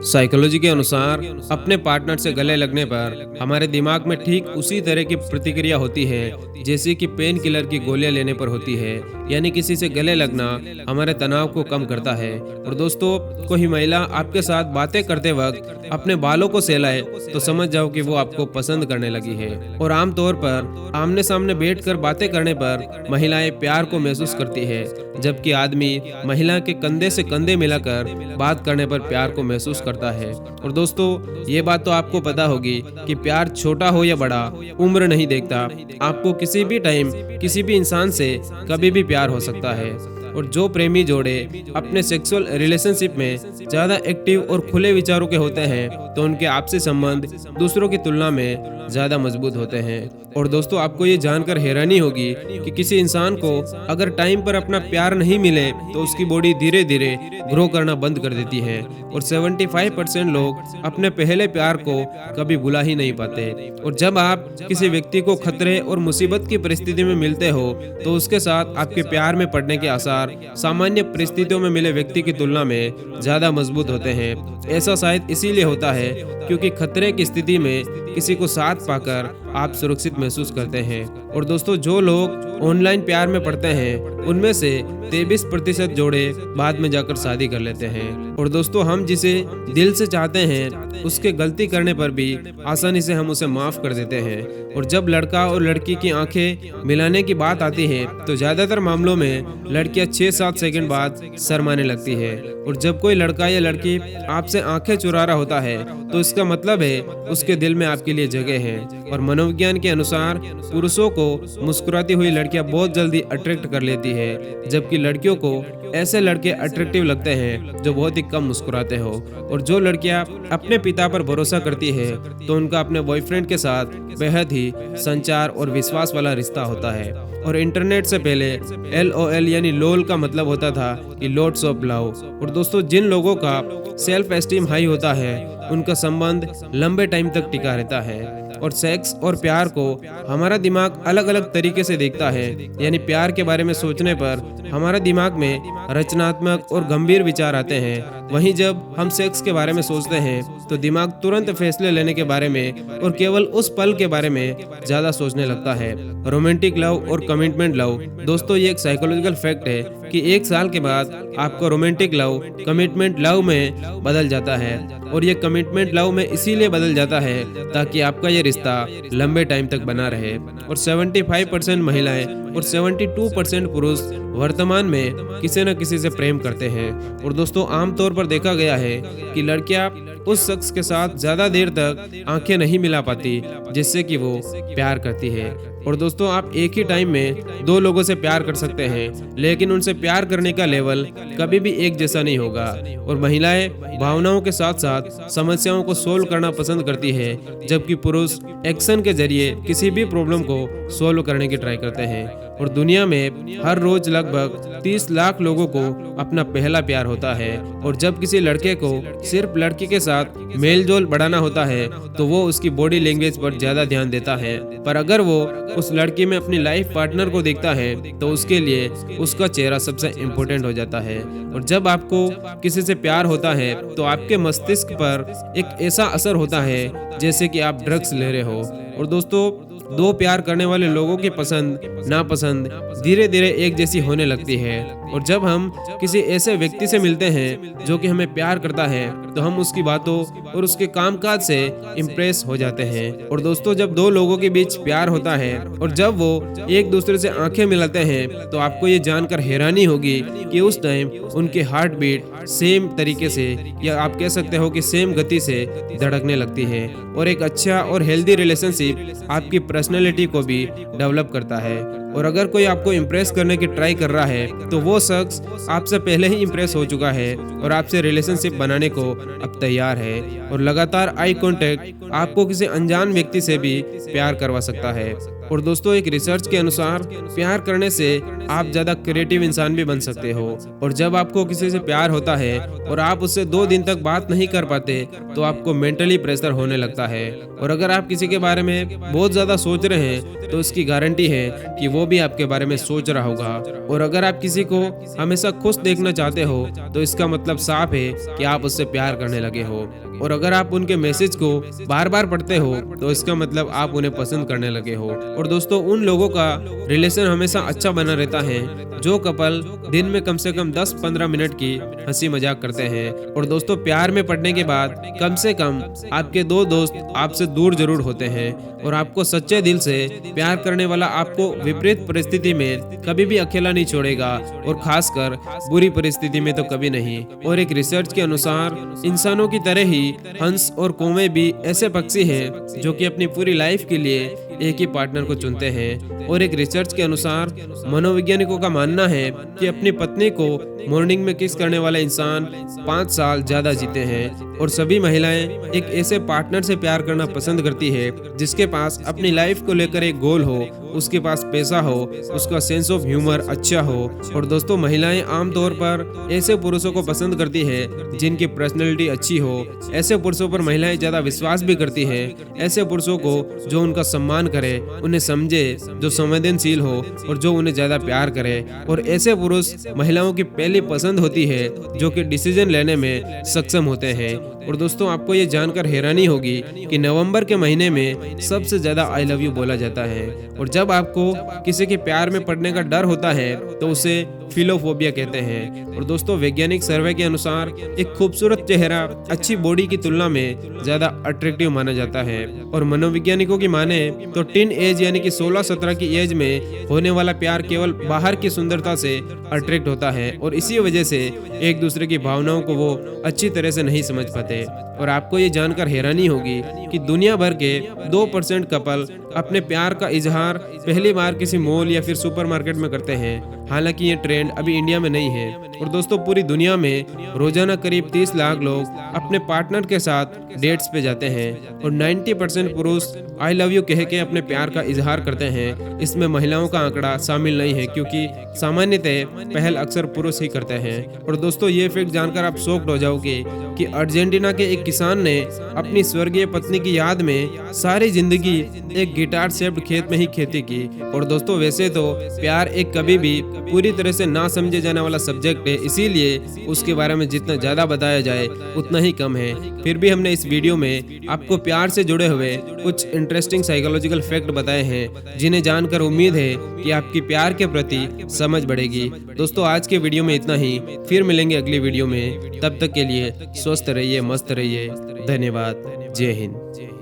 Psychology के अनुसार अपने पार्टनर से गले लगने पर हमारे दिमाग में ठीक उसी तरह की प्रतिक्रिया होती है जैसे कि पेन किलर की गोलियां लेने पर होती है। यानी किसी से गले लगना हमारे तनाव को कम करता है। और दोस्तों, कोई महिला आपके साथ बातें करते वक्त अपने बालों को सहलाए तो समझ जाओ कि वो आपको पसंद करने लगी है। और आमतौर पर आमने सामने बैठकर बातें करने पर महिलाएं प्यार को महसूस करती है, जबकि आदमी महिला के कंधे से कंधे मिलाकर बात करने पर प्यार को महसूस करता है। और दोस्तों, ये बात तो आपको पता होगी कि प्यार छोटा हो या बड़ा उम्र नहीं देखता। आपको किसी भी टाइम किसी भी इंसान से कभी भी प्यार हो सकता है। और जो प्रेमी जोड़े अपने सेक्सुअल रिलेशनशिप में ज्यादा एक्टिव और खुले विचारों के होते हैं तो उनके आपसी संबंध दूसरों की तुलना में ज्यादा मजबूत होते हैं। और दोस्तों, आपको ये जानकर हैरानी होगी कि किसी इंसान को अगर टाइम पर अपना प्यार नहीं मिले तो उसकी बॉडी धीरे धीरे ग्रो करना बंद कर देती है। और 75% लोग अपने पहले प्यार को कभी भुला ही नहीं पाते। और जब आप किसी व्यक्ति को खतरे और मुसीबत की परिस्थिति में मिलते हो तो उसके साथ आपके प्यार में पड़ने के आसार सामान्य परिस्थितियों में मिले व्यक्ति की तुलना में ज्यादा मजबूत होते हैं। ऐसा शायद इसीलिए होता है क्योंकि खतरे की स्थिति में किसी को साथ पाकर आप सुरक्षित महसूस करते हैं। और दोस्तों, जो लोग ऑनलाइन प्यार में पड़ते हैं उनमें से 23% जोड़े बाद में जाकर शादी कर लेते हैं। और दोस्तों, हम जिसे दिल से चाहते हैं उसके गलती करने पर भी आसानी से हम उसे माफ कर देते हैं। और जब लड़का और लड़की की आंखें मिलाने की बात आती है तो ज्यादातर मामलों में लड़कियां 6-7 सेकंड बाद शर्माने लगती है। और जब कोई लड़का या लड़की आपसे आंखें चुरा रहा होता है तो इसका मतलब है उसके दिल में आपके लिए जगह है। और मनोविज्ञान के अनुसार पुरुषों को मुस्कुराती हुई लड़कियां बहुत जल्दी अट्रैक्ट कर लेती है, जबकि लड़कियों को ऐसे लड़के अट्रैक्टिव लगते हैं जो बहुत ही कम मुस्कुराते हो। और जो लड़कियां अपने पिता पर भरोसा करती है तो उनका अपने बॉयफ्रेंड के साथ बेहद ही संचार और विश्वास वाला रिश्ता होता है। और इंटरनेट से पहले LOL यानी लोल का मतलब होता था कि लॉट्स ऑफ लव। और दोस्तों, जिन लोगों का सेल्फ एस्टीम हाई होता है उनका संबंध लंबे टाइम तक टिका रहता है। और सेक्स और प्यार को हमारा दिमाग अलग अलग तरीके से देखता है। यानी प्यार के बारे में सोचने पर हमारा दिमाग में रचनात्मक और गंभीर विचार आते हैं। वहीं जब हम सेक्स के बारे में सोचते हैं तो दिमाग तुरंत फैसले लेने के बारे में और केवल उस पल के बारे में ज्यादा सोचने लगता है। रोमांटिक लव और कमिटमेंट लव, दोस्तों ये एक साइकोलॉजिकल फैक्ट है कि 1 साल के बाद आपका रोमांटिक लव कमिटमेंट लव में बदल जाता है। और ये कमिटमेंट लव में इसीलिए बदल जाता है ताकि आपका ये रिश्ता लंबे टाइम तक बना रहे। और 75% महिलाएं और 72% पुरुष वर्तमान में किसी न किसी से प्रेम करते हैं। और दोस्तों, आमतौर पर देखा गया है कि लड़कियां उस शख्स के साथ ज्यादा देर तक आंखें नहीं मिला पाती जिससे कि वो प्यार करती है। और दोस्तों, आप एक ही टाइम में 2 लोगों से प्यार कर सकते हैं, लेकिन उनसे प्यार करने का लेवल कभी भी एक जैसा नहीं होगा। और महिलाएं भावनाओं के साथ साथ समस्याओं को सोल्व करना पसंद करती है, जबकि पुरुष एक्शन के जरिए किसी भी प्रॉब्लम को सोल्व करने की ट्राई करते हैं। और दुनिया में हर रोज लगभग 30 लाख लोगों को अपना पहला प्यार होता है। और जब किसी लड़के को सिर्फ लड़की के साथ मेल जोल बढ़ाना होता है तो वो उसकी बॉडी लैंग्वेज पर ज्यादा ध्यान देता है। पर अगर वो उस लड़की में अपनी लाइफ पार्टनर को देखता है तो उसके लिए उसका चेहरा सबसे इम्पोर्टेंट हो जाता है। और जब आपको किसी से प्यार होता है तो आपके मस्तिष्क पर एक ऐसा असर होता है जैसे कि आप ड्रग्स ले रहे हो। और दोस्तों, 2 प्यार करने वाले लोगों की पसंद नापसंद धीरे धीरे एक जैसी होने लगती है। और जब हम किसी ऐसे व्यक्ति से मिलते हैं जो कि हमें प्यार करता है तो हम उसकी बातों और उसके कामकाज से इम्प्रेस हो जाते हैं। और दोस्तों, जब 2 लोगों के बीच प्यार होता है और जब वो एक दूसरे से आंखें मिलाते हैं तो आपको ये जानकर हैरानी होगी कि उस टाइम उनके हार्ट बीट सेम तरीके से, या आप कह सकते हो कि सेम गति से धड़कने लगती है। और एक अच्छा और हेल्दी रिलेशनशिप आपकी पर्सनैलिटी को भी डेवलप करता है। और अगर कोई आपको इम्प्रेस करने की ट्राई कर रहा है तो वो शख्स आपसे पहले ही इम्प्रेस हो चुका है और आपसे रिलेशनशिप बनाने को अब तैयार है। और लगातार आई कांटेक्ट आपको किसी अनजान व्यक्ति से भी प्यार करवा सकता है। और दोस्तों एक रिसर्च के अनुसार प्यार करने से आप ज्यादा क्रिएटिव इंसान भी बन सकते हो। और जब आपको किसी से प्यार होता है और आप उससे 2 दिन तक बात नहीं कर पाते तो आपको मेंटली प्रेशर होने लगता है। और अगर आप किसी के बारे में बहुत ज्यादा सोच रहे हैं तो उसकी गारंटी है कि वो भी आपके बारे में सोच रहा होगा। और अगर आप किसी को हमेशा खुश देखना चाहते हो तो इसका मतलब साफ है कि आप उससे प्यार करने लगे हो। और अगर आप उनके मैसेज को बार बार पढ़ते हो तो इसका मतलब आप उन्हें पसंद करने लगे हो। और दोस्तों उन लोगों का रिलेशन हमेशा अच्छा बना रहता है जो कपल दिन में कम से कम 10-15 मिनट की हंसी मजाक करते हैं। और दोस्तों प्यार में पड़ने के बाद कम से कम आपके 2 दोस्त आपसे दूर जरूर होते हैं। और आपको सच्चे दिल से प्यार करने वाला आपको विपरीत परिस्थिति में कभी भी अकेला नहीं छोड़ेगा, और खासकर बुरी परिस्थिति में तो कभी नहीं। और एक रिसर्च के अनुसार इंसानों की तरह ही हंस और कौवे भी ऐसे पक्षी हैं जो कि अपनी पूरी लाइफ के लिए एक ही पार्टनर को चुनते हैं। और एक रिसर्च के अनुसार मनोवैज्ञानिकों का मानना है कि अपनी पत्नी को मॉर्निंग में किस करने वाला इंसान 5 साल ज्यादा जीते हैं। और सभी महिलाएं एक ऐसे पार्टनर से प्यार करना पसंद करती है जिसके पास अपनी लाइफ को लेकर एक गोल हो, उसके पास पैसा हो, उसका सेंस ऑफ ह्यूमर अच्छा हो। और दोस्तों महिलाएं आमतौर पर ऐसे पुरुषों को पसंद करती है जिनकी पर्सनैलिटी अच्छी हो। ऐसे पुरुषों पर महिलाएं ज्यादा विश्वास भी करती है। ऐसे पुरुषों को जो उनका सम्मान करे, उन्हें समझे, जो संवेदनशील हो और जो उन्हें ज्यादा प्यार करे। और ऐसे पुरुष महिलाओं की पहली पसंद होती है जो कि डिसीजन लेने में सक्षम होते हैं। और दोस्तों आपको ये जानकर हैरानी होगी कि नवंबर के महीने में सबसे ज्यादा आई लव यू बोला जाता है। और जब आपको किसी के प्यार में पड़ने का डर होता है तो उसे फिलोफोबिया कहते हैं। और दोस्तों वैज्ञानिक सर्वे के अनुसार एक खूबसूरत चेहरा अच्छी बॉडी की तुलना में ज्यादा अट्रैक्टिव माना जाता है। और मनोवैज्ञानिकों की माने तो टीन एज यानी कि 16-17 की एज में होने वाला प्यार केवल बाहर की सुंदरता से अट्रैक्ट होता है, और इसी वजह से एक दूसरे की भावनाओं को वो अच्छी तरह से नहीं समझ पाते। और आपको ये जानकर हैरानी होगी कि दुनिया भर के 2% कपल अपने प्यार का इजहार पहली बार किसी मॉल या फिर सुपरमार्केट में करते हैं। हालांकि ये ट्रेंड अभी इंडिया में नहीं है। और दोस्तों पूरी दुनिया में रोजाना करीब 30 लाख लोग अपने पार्टनर के साथ डेट्स पे जाते हैं, और 90% पुरुष आई लव यू कह के अपने प्यार का इजहार करते हैं। इसमें महिलाओं का आंकड़ा शामिल नहीं है क्योंकि सामान्यतः पहल अक्सर पुरुष ही करते हैं। और दोस्तों ये फैक्ट जानकर आप शॉक्ड हो जाओगे कि अर्जेंटीना के एक किसान ने अपनी स्वर्गीय पत्नी की याद में सारी जिंदगी एक गिटार शेप्ड खेत में ही खेती की। और दोस्तों वैसे तो प्यार एक कभी भी पूरी तरह से ना समझे जाने वाला सब्जेक्ट है, इसीलिए उसके बारे में जितना ज्यादा बताया जाए उतना ही कम है। फिर भी हमने इस वीडियो में आपको प्यार से जुड़े हुए कुछ इंटरेस्टिंग साइकोलॉजिकल फैक्ट बताए हैं जिन्हें जानकर उम्मीद है कि आपकी प्यार के प्रति समझ बढ़ेगी। दोस्तों आज के वीडियो में इतना ही, फिर मिलेंगे अगली वीडियो में। तब तक के लिए स्वस्थ रहिए, मस्त रहिए। धन्यवाद। जय हिंद।